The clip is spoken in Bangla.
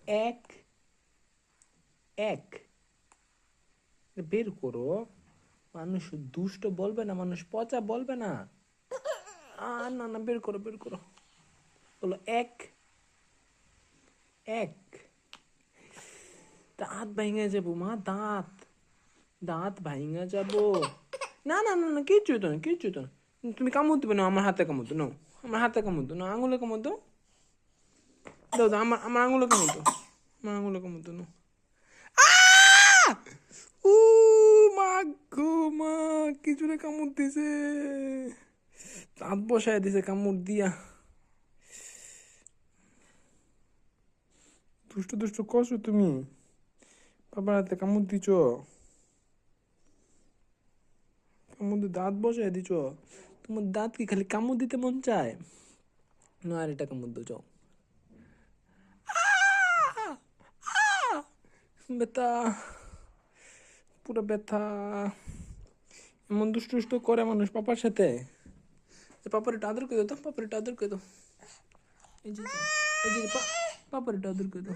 এক এক বের করো। মানুষ দুষ্ট বলবে না, মানুষ পচা বলবে না। না না, বের করো বের করো। বলো এক এক। দাঁত ভাঙে যাবো মা, দাঁত দাঁত ভাঙে যাবো। না না না না, কিচ্ছু তো না, কিচ্ছু তো না। তুমি কামড় দিবে না, আমার হাতে কামড় দো, নাও আমার হাতে কামড় দো, না আঙুলে কামড় দো, দাও দাও, আমার আমার আঙুলে কামড় দো, আমার আঙুলে কামড় দো, নাও। উ মা গো মা, কিছুরে কামড় দিছে, দাঁত বসায় দিছে কামড় দিয়া। দুষ্ট দুষ্ট করছো তুমি, বাবার হাতে কামড় দিছ, কামড় দিয়ে দাঁত বসায় দিছ। তোমার দাঁত কি খালি কামড় দিতে মন চায়? না আর এটা কামড় দো, যাও। ব্যথা, পুরো ব্যথা। এমন দুষ্ট দুষ্ট করে মানুষ পাপার সাথে। পাপার এটা আদর করে দাও তো, পাপার এটা আদর করে দাও। এই যে পাপার এটা আদর করে দাও।